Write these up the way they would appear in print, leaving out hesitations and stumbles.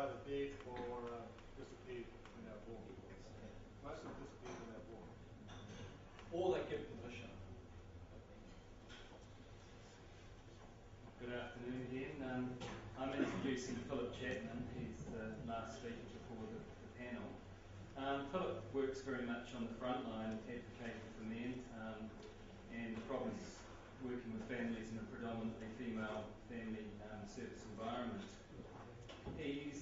either dead or disappeared when they were born. Most of them disappeared when they were born. Or they give permission. Good afternoon again. I'm introducing Philip Chapman. He's the last speaker before the panel. Philip works very much on the front line advocating for men and the problems working with families in a predominantly female family service environment. He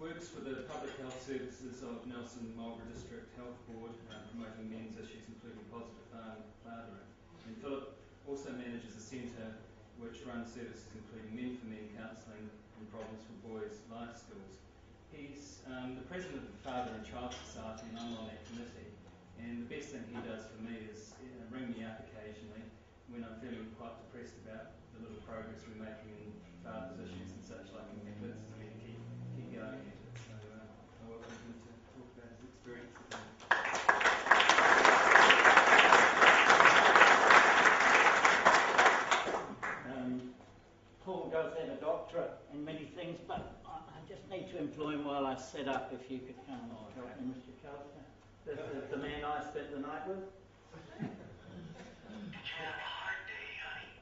works for the Public Health Services of Nelson Marlborough District Health Board, promoting men's issues including positive fathering. And Philip also manages a centre which runs services including men for men counselling and problems for boys life skills. He's the president of the Father and Child Society, and I'm on that committee. And the best thing he does for me is ring me up occasionally when I'm feeling quite depressed about the little progress we're making in father's issues and such like, and convinces me to keep going at it. So I welcome him to talk about his experience today. Paul does have a doctorate in many things, but I just need to employ him while I set up. If you could come and help me, Mr. Chapman. This is the man I spent the night with. Did you have a hard day, honey?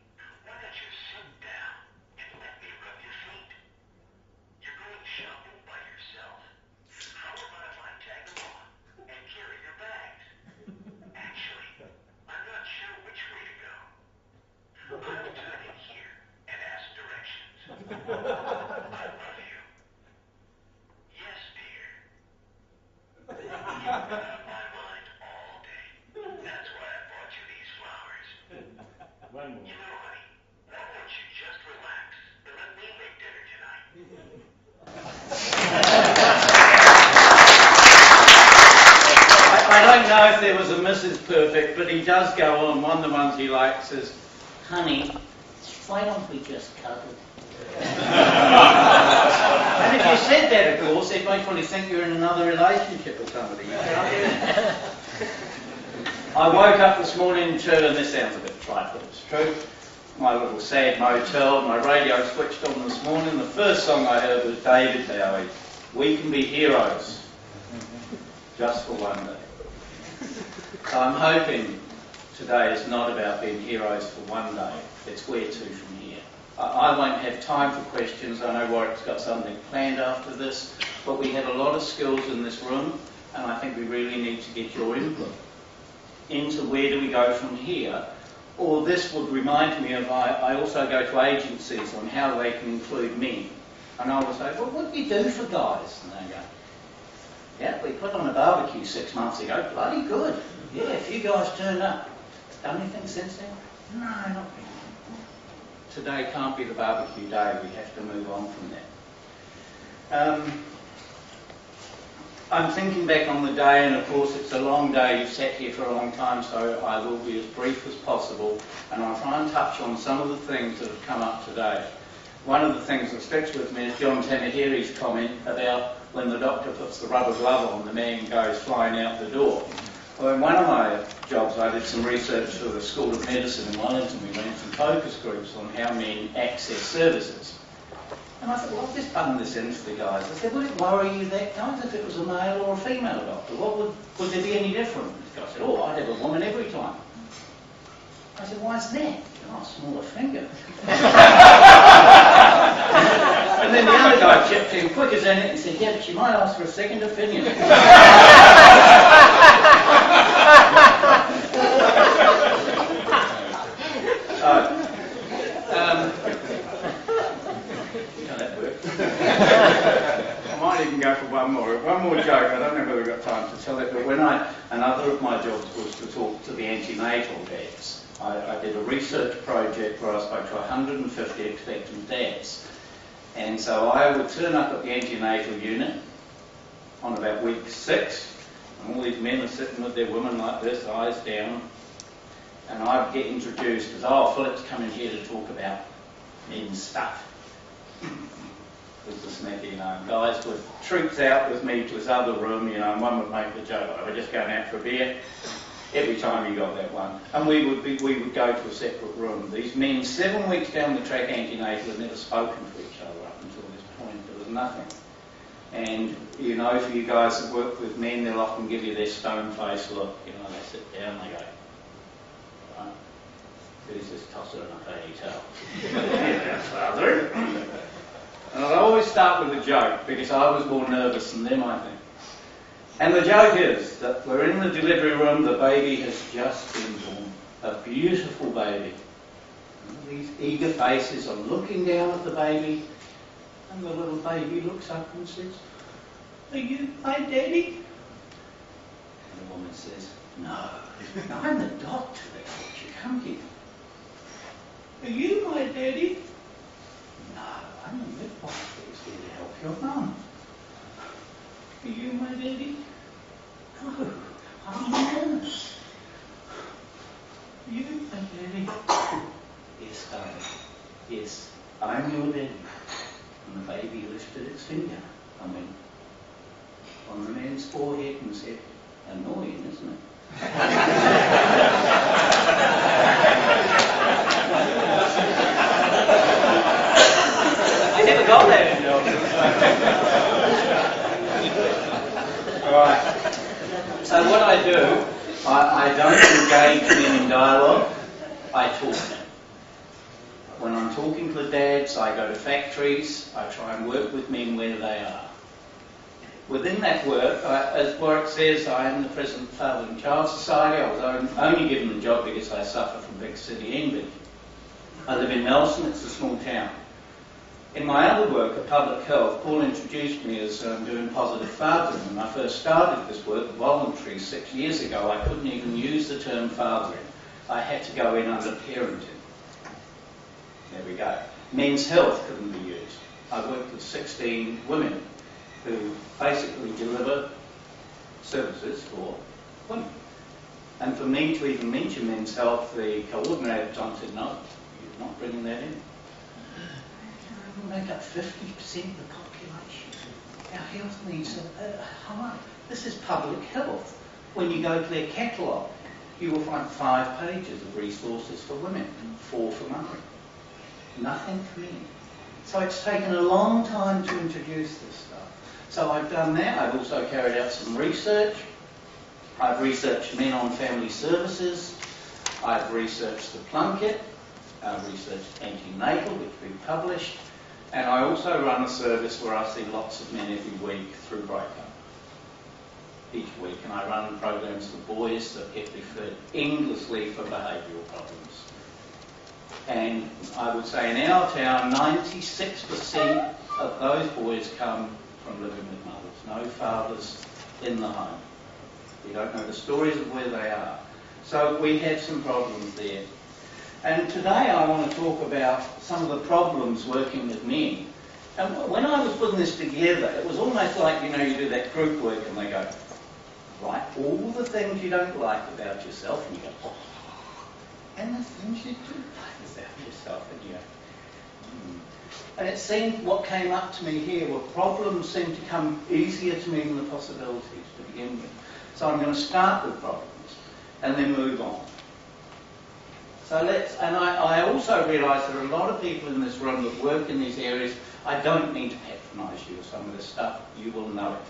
Why don't you sit down and let me rub your feet? You're going shopping by yourself. How about if I tag along and carry your bags? Actually, I'm not sure which way to go. I will turn in here and ask directions. I love you. Yes, dear. You've been on my mind all day. That's why I bought you these flowers. One more. You know, honey, why don't you just relax and let me make dinner tonight? I don't know if there was a Mrs. Perfect, but he does go on. One of the ones he likes is, honey, why don't we just cuddle? And if you said that, of course, it makes one think you're in another relationship with somebody. I woke up this morning to, and this sounds a bit trite, but it's true, my little sad motel, my radio switched on this morning. The first song I heard was David Bowie, We Can Be Heroes, just for one day. So I'm hoping today is not about being heroes for one day, it's where to from here. I won't have time for questions. I know Warwick's got something planned after this, but we have a lot of skills in this room, and I think we really need to get your input into where do we go from here. Or this would remind me of, I also go to agencies on how they can include men. And I will say, well, what do you do for guys? And they go, yeah, we put on a barbecue 6 months ago, bloody good. Yeah, a few guys turned up. Done anything since then? No, not really. Today can't be the barbecue day, we have to move on from that. I'm thinking back on the day, and of course it's a long day, you've sat here for a long time, so I will be as brief as possible, and I'll try and touch on some of the things that have come up today. One of the things that sticks with me is John Tamahiri's comment about when the doctor puts the rubber glove on, the man goes flying out the door. Well, in one of my jobs, I did some research for the School of Medicine in Wellington. We ran some focus groups on how men access services. And I thought, well, I'll just bung this in for the guys. I said, would it worry you that times if it was a male or a female doctor? Would there be any difference? The guy said, oh, I'd have a woman every time. I said, why is that? Oh, smaller finger. And then the other guy chipped in quick as in it and said, yeah, but she might ask for a second opinion. That worked. I might even go for one more joke. I don't know whether we've got time to tell it, but another of my jobs was to talk to the antenatal dads. I did a research project where I spoke to 150 expectant dads. And so I would turn up at the antenatal unit on about week 6, and all these men are sitting with their women like this, eyes down, and I'd get introduced as, oh, Philip's coming here to talk about men's stuff. With the snippy, guys would troops out with me to his other room, and one would make the joke, oh, we're just going out for a beer. Every time you got that one. And we would go to a separate room. These men, 7 weeks down the track antenatal, had never spoken to each other up until this point. There was nothing. And you know, if you guys have worked with men, they'll often give you their stone-faced look. You know, they sit down, they go, right, who's this tosser in a fanny towel? Yeah, father. And I'd always start with a joke, because I was more nervous than them, I think. And the joke is that we're in the delivery room, the baby has just been born. A beautiful baby. And these eager faces are looking down at the baby, and the little baby looks up and says, "Are you my daddy?" And the woman says, "No, I'm the doctor that brought you. Come here." "Are you my daddy?" "No, I'm the midwife that was here to help your mum." "Are you my daddy?" "No, I'm the nurse." "Are you my daddy?" "Yes, darling. Yes, I'm your daddy." And the baby lifted its finger and went on the man's forehead and said, "Annoying, isn't it?" I never got that in Alright. So what I do, I don't engage men in dialogue, I talk. When I'm talking to the dads, I go to factories, I try and work with men where they are. Within that work, as Warwick says, I am the President of Father and Child Society. I was only given the job because I suffer from big city envy. I live in Nelson, it's a small town. In my other work at Public Health, Paul introduced me as doing positive fathering. When I first started this work voluntary 6 years ago, I couldn't even use the term fathering. I had to go in under parenting. There we go. Men's health couldn't be used. I worked with 16 women who basically deliver services for women. And for me to even mention men's health, the coordinator at the time said, "No, you're not bringing that in." We make up 50% of the population. Our health needs are high. This is public health. When you go to their catalogue, you will find 5 pages of resources for women, 4 for men. Nothing for men. So it's taken a long time to introduce this stuff. So I've done that. I've also carried out some research. I've researched men on family services. I've researched the Plunkett. I've researched antenatal, which we published. And I also run a service where I see lots of men every week through breakup. Each week. And I run programs for boys that get referred endlessly for behavioural problems. And I would say in our town, 96% of those boys come from living with mothers. No fathers in the home. We don't know the stories of where they are. So we have some problems there. And today I want to talk about some of the problems working with men. And when I was putting this together, it was almost like, you do that group work and they go, write all the things you don't like about yourself, and you go, oh. And the things you do like about yourself, and you go, And it seemed, what came up to me here were problems seemed to come easier to me than the possibilities to begin with. So I'm going to start with problems and then move on. So I also realise there are a lot of people in this room that work in these areas. I don't mean to patronise you with some of this stuff, you will know it.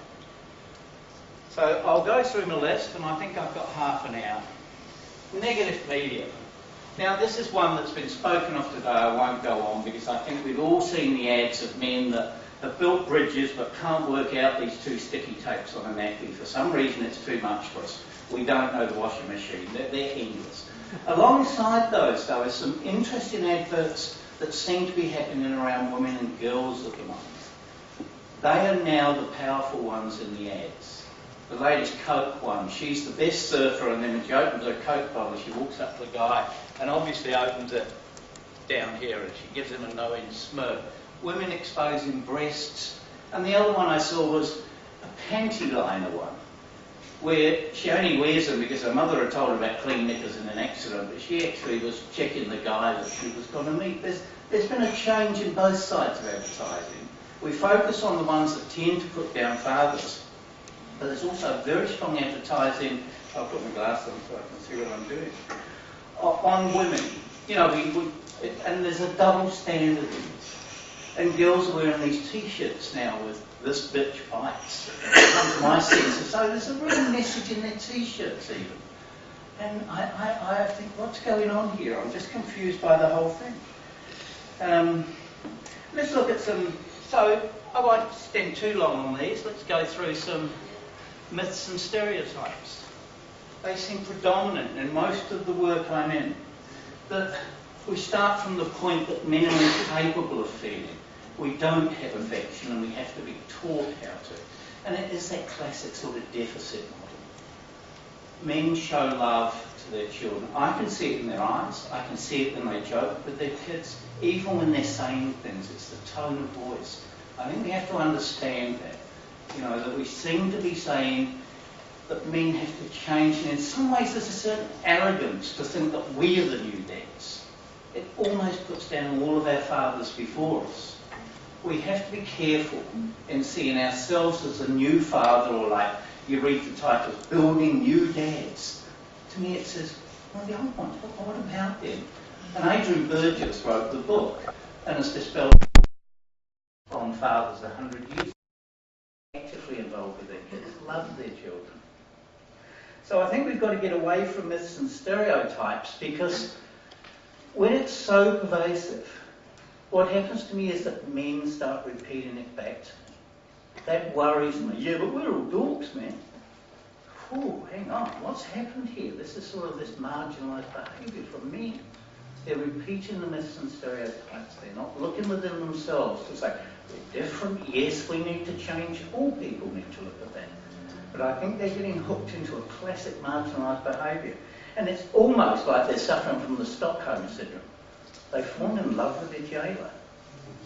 So I'll go through my list, and I think I've got half an hour. Negative media. Now this is one that's been spoken of today, I won't go on because I think we've all seen the ads of men that have built bridges but can't work out these 2 sticky tapes on a nappy. For some reason it's too much for us. We don't know the washing machine, they're endless. Alongside those though is some interesting adverts that seem to be happening around women and girls at the moment. They are now the powerful ones in the ads. The latest Coke one, she's the best surfer, and then when she opens her Coke bottle, she walks up to the guy and obviously opens it down here and she gives him a no-end smirk. Women exposing breasts. And the other one I saw was a panty liner one, where she only wears them because her mother had told her about clean knickers in an accident, but she actually was checking the guy that she was going to meet. There's been a change in both sides of advertising. We focus on the ones that tend to put down fathers. But there's also very strong advertising, I'll put my glass on so I can see what I'm doing, on women. And there's a double standard in this. And girls are wearing these t-shirts now with "this bitch fights." It comes to my sense. So there's a real message in their t-shirts even. And I think, what's going on here? I'm just confused by the whole thing. Let's look at some, so I won't spend too long on these. Let's go through some myths and stereotypes. They seem predominant in most of the work I'm in. That we start from the point that men are incapable of feeling. We don't have affection and we have to be taught how to. And it is that classic sort of deficit model. Men show love to their children. I can see it in their eyes. I can see it when they joke with their kids. Even when they're saying things, it's the tone of voice. I think we have to understand that. That we seem to be saying that men have to change. And in some ways there's a certain arrogance to think that we are the new dads. It almost puts down all of our fathers before us. We have to be careful in seeing ourselves as a new father, or like you read the titles, Building New Dads. To me it says, well, the old ones, what about them? And Adrian Burgess wrote the book, and it's dispelled from fathers 100 years ago. Actively involved with their kids, love their children. So I think we've got to get away from myths and stereotypes, because when it's so pervasive, what happens to me is that men start repeating it back to me. That worries me. Yeah, but we're all dorks, man. Oh, hang on, what's happened here? This is sort of this marginalised behaviour from men. They're repeating the myths and stereotypes. They're not looking within themselves to say, we're different, yes, we need to change. All people need to look at that. But I think they're getting hooked into a classic marginalised behaviour. And it's almost like they're suffering from the Stockholm syndrome. They've fallen in love with their jailer.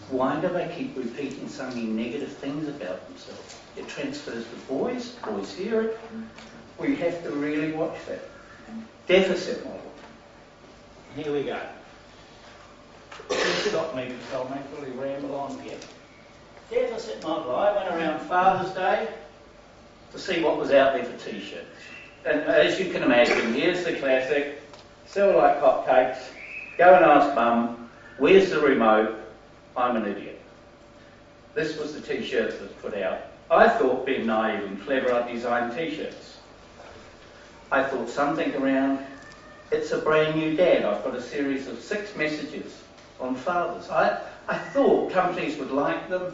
Why do they keep repeating so many negative things about themselves? It transfers to boys hear it. We have to really watch that. Deficit model. Here we go. Stop me because I'll make really ramble on here. Deficit model. I went around Father's Day to see what was out there for t-shirts. And as you can imagine, here's the classic, sell like hotcakes, go and ask Mum, where's the remote, I'm an idiot. This was the t-shirts that was put out. I thought, being naive and clever, I'd design t-shirts. I thought something around, it's a brand new dad. I've got a series of 6 messages on fathers. I thought companies would like them.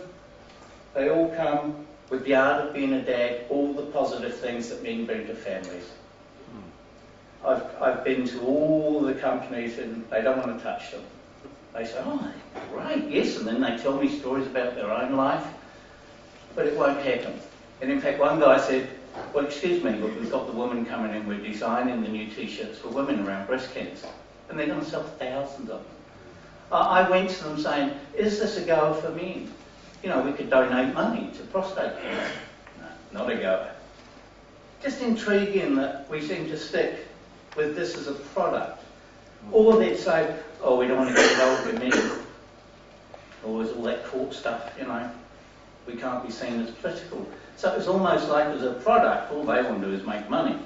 They all come with the art of being a dad, all the positive things that men bring to families. I've been to all the companies and they don't want to touch them. They say, oh, great, yes, and then they tell me stories about their own life, but it won't happen. And in fact, one guy said, well, excuse me, look, we've got the woman coming in, we're designing the new t-shirts for women around breast cancer, and they're going to sell thousands of them. I went to them saying, is this a goer for men? We could donate money to prostate cancer. No, not a goer. Just intriguing that we seem to stick with this as a product. Or they'd say, oh, we don't want to get involved with men. Or there's all that court stuff, we can't be seen as political. So it was almost like as a product, all they want to do is make money.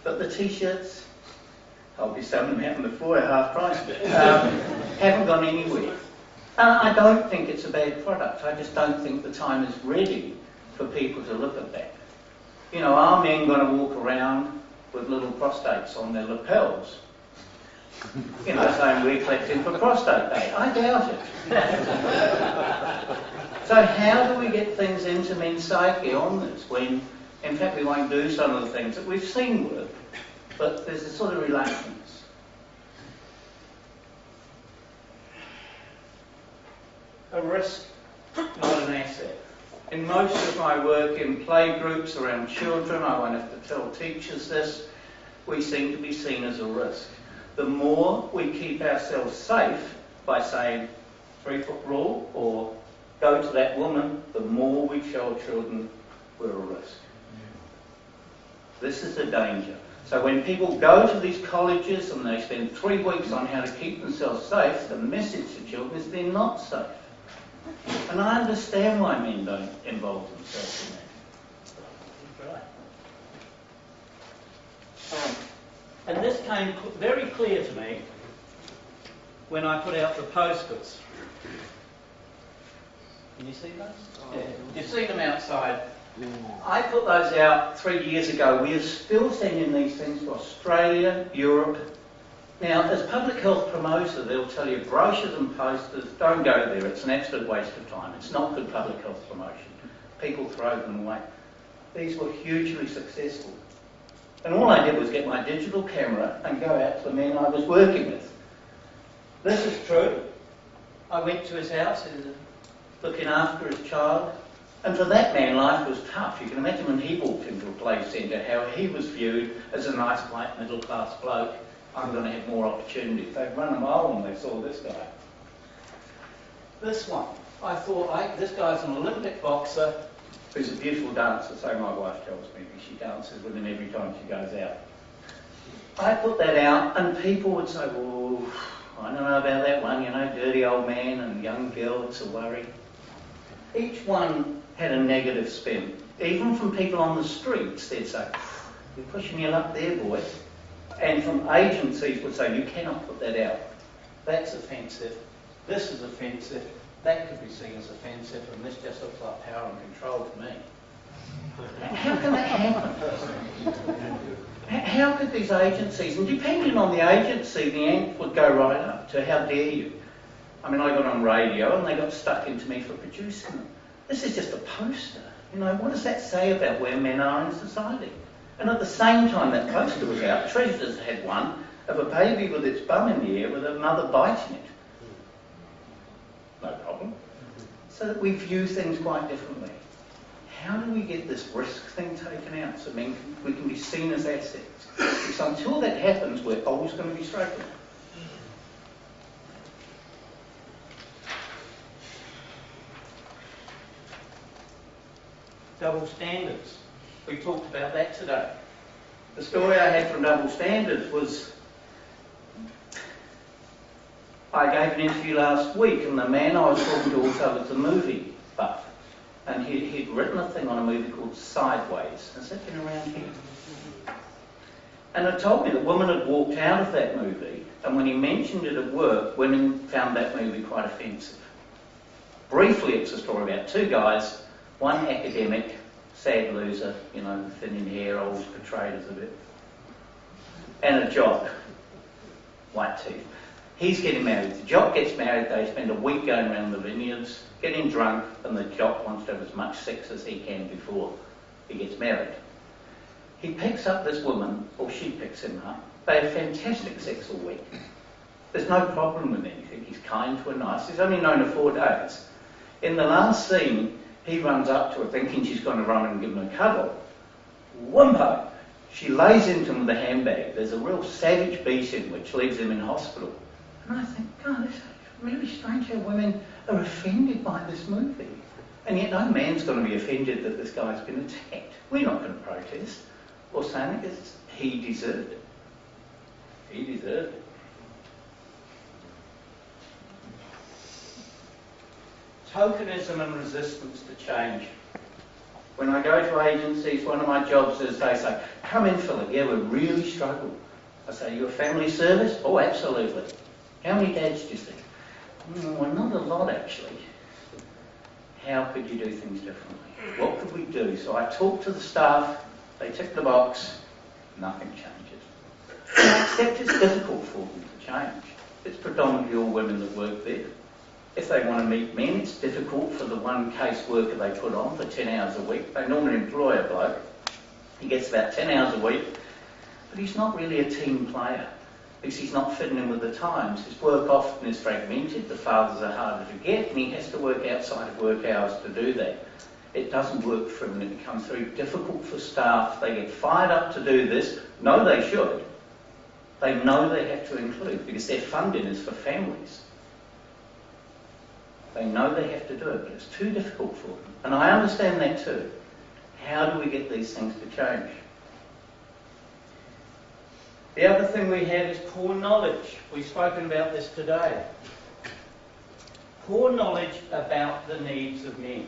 But the t-shirts, I'll be selling them out on the floor at half price, haven't gone anywhere. I don't think it's a bad product. I just don't think the time is ready for people to look at that. Are men going to walk around with little prostates on their lapels? Saying we're collecting for prostate day. I doubt it. So how do we get things into men's psyche on this when, in fact, we won't do some of the things that we've seen work, but there's a sort of reluctance. A risk, not an asset. In most of my work in play groups around children, I won't have to tell teachers this, we seem to be seen as a risk. The more we keep ourselves safe by saying 3-foot rule or go to that woman, the more we show children we're a risk. This is the danger. So when people go to these colleges and they spend 3 weeks on how to keep themselves safe, the message to children is they're not safe. And I understand why men don't involve themselves in that. Right. And this came very clear to me when I put out the posters. Can you see those? Yeah. You've seen them outside. I put those out 3 years ago. We are still sending these things to Australia, Europe. Now, as public health promoter, they'll tell you brochures and posters, don't go there. It's an absolute waste of time. It's not good public health promotion. People throw them away. These were hugely successful. And all I did was get my digital camera and go out to the men I was working with. This is true. I went to his house, he was looking after his child. And for that man, life was tough. You can imagine when he walked into a play centre, how he was viewed as a nice, white, middle-class bloke. I'm going to have more opportunities. They'd run a mile when they saw this guy. This one, I thought, this guy's an Olympic boxer who's a beautiful dancer, so my wife tells me, because she dances with him every time she goes out. I put that out, and people would say, well, I don't know about that one, you know, dirty old man and young girl, it's a worry. Each one had a negative spin. Even from people on the streets, they'd say, you're pushing your luck there, boy. And from agencies would say, you cannot put that out. That's offensive. This is offensive. That could be seen as offensive, and this just looks like power and control to me. How can that happen? How could these agencies, and depending on the agency, the ant would go right up to how dare you. I mean, I got on radio and they got stuck into me for producing them. This is just a poster. You know, what does that say about where men are in society? And at the same time that poster was out, Treasures had one of a baby with its bum in the air with a mother biting it. No problem. So that we view things quite differently. How do we get this risk thing taken out so we can be seen as assets? Because until that happens, we're always going to be struggling. Double standards. We talked about that today. The story I had from double standards was I gave an interview last week, and the man I was talking to also was a movie buff. And he'd written a thing on a movie called Sideways. Has that been around here? And it told me the woman had walked out of that movie, and when he mentioned it at work, women found that movie quite offensive. Briefly, it's a story about two guys, one academic, sad loser, you know, thin in hair, always portrayed as a bit, and a jock, white teeth. He's getting married. The jock gets married, they spend a week going around the vineyards, getting drunk, and the jock wants to have as much sex as he can before he gets married. He picks up this woman, or she picks him up. They have fantastic sex all week. There's no problem with anything. He's kind to her, nice. He's only known her 4 days. In the last scene, he runs up to her thinking she's going to run and give him a cuddle. Whumpo! She lays into him with a handbag. There's a real savage beat in which leaves him in hospital. And I think, God, it's really strange how women are offended by this movie. And yet no man's going to be offended that this guy's been attacked. We're not going to protest or say anything. He deserved it. He deserved it. Tokenism and resistance to change. When I go to agencies, one of my jobs is they say, come in, Philip. Yeah, we really struggle. I say, you a family service? Oh, absolutely. How many dads do you think? Well, not a lot, actually. How could you do things differently? What could we do? So I talk to the staff, they tick the box, nothing changes. Except it's difficult for them to change. It's predominantly all women that work there. If they want to meet men, it's difficult for the one caseworker they put on for 10 hours a week. They normally employ a bloke. He gets about 10 hours a week, but he's not really a team player because he's not fitting in with the times. His work often is fragmented, the fathers are harder to get, and he has to work outside of work hours to do that. It doesn't work for him, and it becomes very difficult for staff. They get fired up to do this. No, they should. They know they have to include because their funding is for families. They know they have to do it, but it's too difficult for them. And I understand that too. How do we get these things to change? The other thing we have is poor knowledge. We've spoken about this today. Poor knowledge about the needs of men.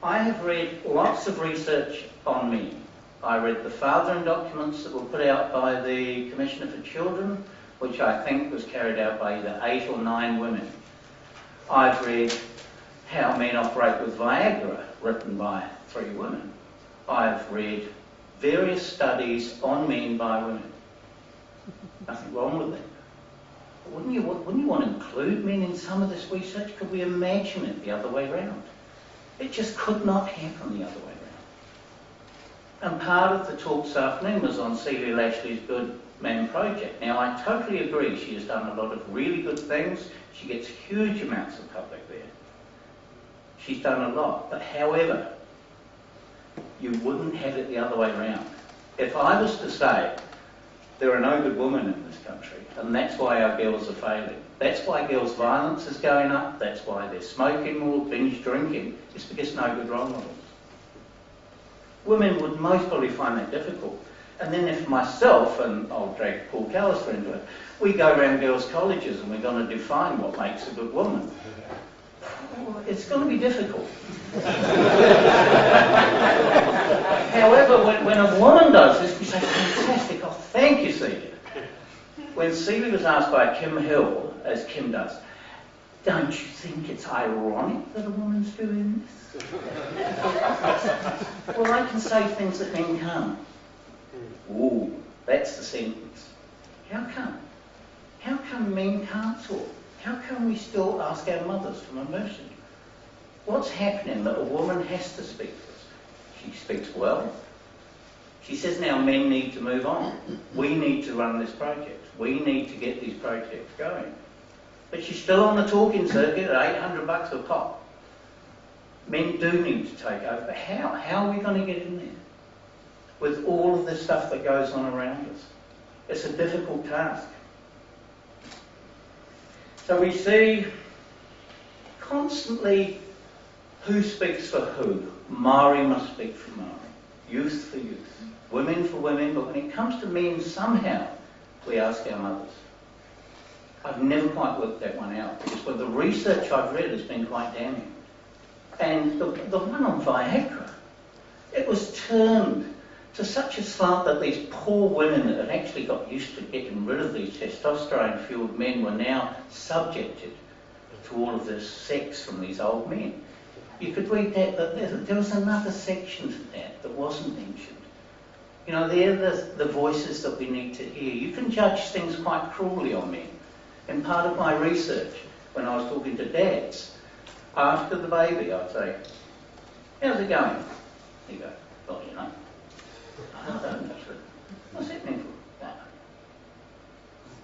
I have read lots of research on men. I read the fathering documents that were put out by the Commissioner for Children, which I think was carried out by either 8 or 9 women. I've read How Men Operate with Viagra, written by 3 women. I've read various studies on men by women. Nothing wrong with that. But wouldn't you want to include men in some of this research? Could we imagine it the other way round? It just could not happen the other way round. And part of the talk this afternoon was on Celia Lashley's Good Man Project. Now, I totally agree. She has done a lot of really good things. She gets huge amounts of public there. She's done a lot. But however, you wouldn't have it the other way around. If I was to say, there are no good women in this country, and that's why our girls are failing. That's why girls' violence is going up. That's why they're smoking more, binge drinking. It's because no good role models. Women would most probably find that difficult. And then if myself, and I'll drag Paul Callister into it, we go around girls' colleges and we're going to define what makes a good woman. Well, it's going to be difficult. However, when a woman does this, we say, fantastic, oh, thank you, Celia. When Celia was asked by Kim Hill, as Kim does, don't you think it's ironic that a woman's doing this? Well, I can say things that men can't. Ooh, that's the sentence. How come? How come men can't talk? How come we still ask our mothers for mercy? What's happening that a woman has to speak for us? She speaks well. She says now men need to move on. We need to run this project. We need to get these projects going. But she's still on the talking circuit at $800 a pop. Men do need to take over. But how? How are we going to get in there? With all of the stuff that goes on around us. It's a difficult task. So we see constantly who speaks for who. Maori must speak for Maori. Youth for youth. Women for women. But when it comes to men, somehow we ask our mothers. I've never quite worked that one out because with the research I've read has been quite damning. And the one on Viagra, it was turned to such a slant that these poor women that had actually got used to getting rid of these testosterone-fueled men were now subjected to all of this sex from these old men. You could read that, but there was another section to that wasn't mentioned. You know, they're the voices that we need to hear. You can judge things quite cruelly on men. And part of my research, when I was talking to dads, after the baby, I'd say, how's it going? He'd go, well, you know. I don't know. What's that mean for?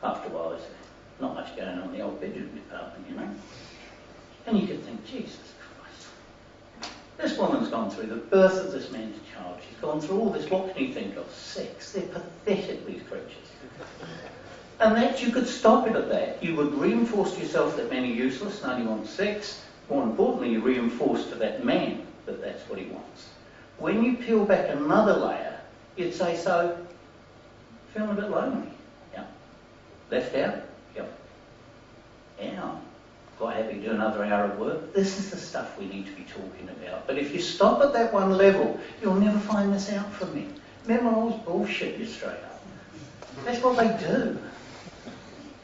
After a while, there's not much going on in the old bedroom department, you know. And you could think, Jesus Christ. This woman's gone through the birth of this man's child. She's gone through all this. What can you think of? Sex. They're pathetic, these creatures. And that you could stop it at that. You would reinforce to yourself that men are useless and only want sex. More importantly, you reinforce to that man that that's what he wants. When you peel back another layer, you'd say, so, feeling a bit lonely? Yeah. Left out? Yep. Yeah. Quite happy to do another hour of work. This is the stuff we need to be talking about. But if you stop at that one level, you'll never find this out from me. Men will always bullshit you straight up. That's what they do.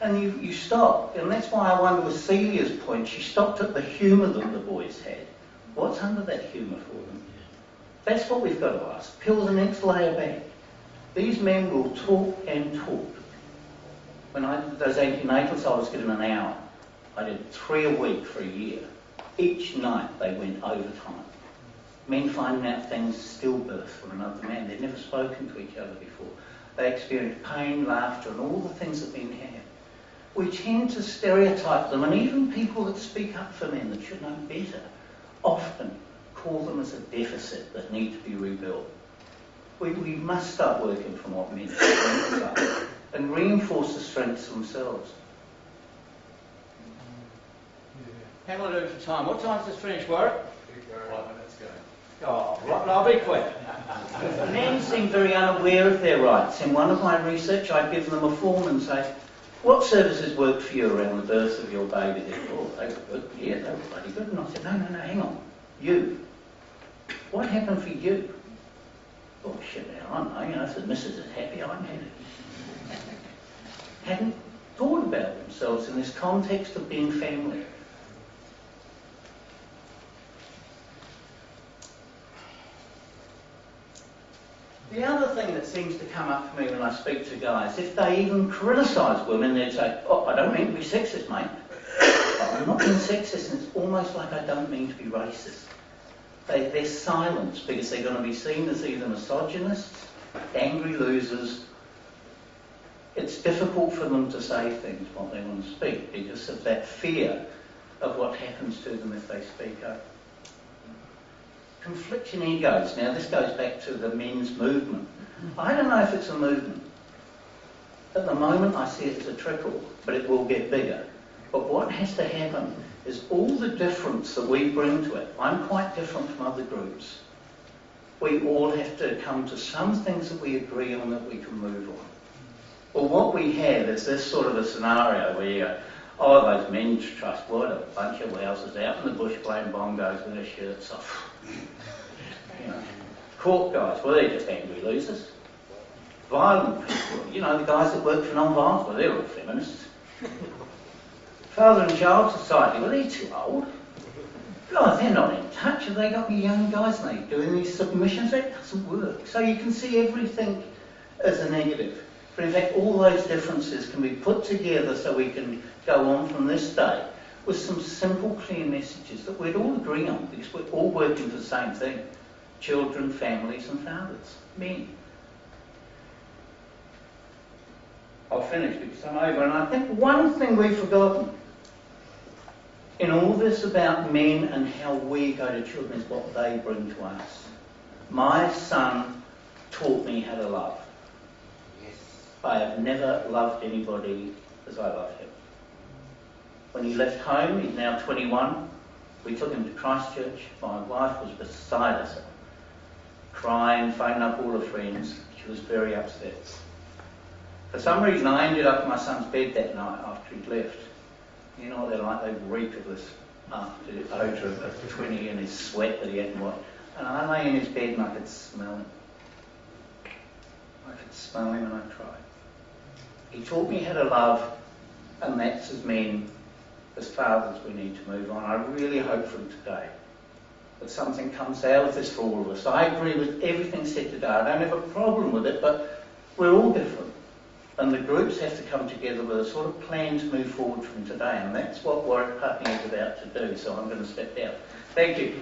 And you stop. And that's why I wonder with Celia's point, she stopped at the humour that the boys had. What's under that humour for them? That's what we've got to ask. Peel the next layer back. These men will talk and talk. When I did those antenatals, I was given an hour. I did 3 a week for a year. Each night they went overtime. Men finding out things, stillbirth from another man. They'd never spoken to each other before. They experienced pain, laughter, and all the things that men have. We tend to stereotype them, and even people that speak up for men that should know better often call them as a deficit that need to be rebuilt. We must start working from what men's strengths are and reinforce the strengths themselves. How am I doing for time? What time does this finish, Warwick? 5 minutes ago. Oh, right, I'll be quick. Men seem very unaware of their rights. In one of my research, I'd give them a form and say, what services worked for you around the birth of your baby? They said, oh, they were good. Yeah, they were bloody good. And I said, no, hang on. You. What happened for you? Oh, shit, I don't know. You know, if the missus is happy, I'm happy. Hadn't thought about themselves in this context of being family. The other thing that seems to come up for me when I speak to guys, if they even criticise women, they'd say, oh, I don't mean to be sexist, mate. I'm not being sexist, and it's almost like I don't mean to be racist. They're silenced because they're going to be seen as either misogynists, angry losers. It's difficult for them to say things, what they want to speak, because of that fear of what happens to them if they speak up. Conflicting egos. Now, this goes back to the men's movement. I don't know if it's a movement. At the moment, I see it as a trickle, but it will get bigger. But what has to happen is all the difference that we bring to it. I'm quite different from other groups. We all have to come to some things that we agree on that we can move on. Well, what we have is this sort of a scenario where you go, oh, those men's trust, what a bunch of wowsers out in the bush playing bongos with their shirts off. You know, court guys, well, they're just angry losers. Violent people, you know, the guys that work for non-violence, well, they're all feminists. Father and Child Society, well, they're too old. God, they're not in touch. Have they got any young guys and they doing these submissions? That doesn't work. So you can see everything as a negative. But in fact, all those differences can be put together so we can go on from this day with some simple, clear messages that we'd all agree on, because we're all working for the same thing. Children, families and fathers, men. I'll finish because I'm over, and I think one thing we've forgotten in all this about men and how we go to children is what they bring to us. My son taught me how to love. I have never loved anybody as I love him. When he left home, he's now 21, we took him to Christchurch. My wife was beside us, crying, phoning up all her friends. She was very upset. For some reason, I ended up in my son's bed that night after he'd left. You know what they're like, they reek of this odour of 20 and his sweat that he hadn't washed. And I lay in his bed and I could smell him. I could smell him and I cried. He taught me how to love, and that's as men, as fathers, we need to move on. I really hope from today that something comes out of this for all of us. I agree with everything said today. I don't have a problem with it, but we're all different. And the groups have to come together with a sort of plan to move forward from today, and that's what Warwick Putney is about to do, so I'm going to step down. Thank you.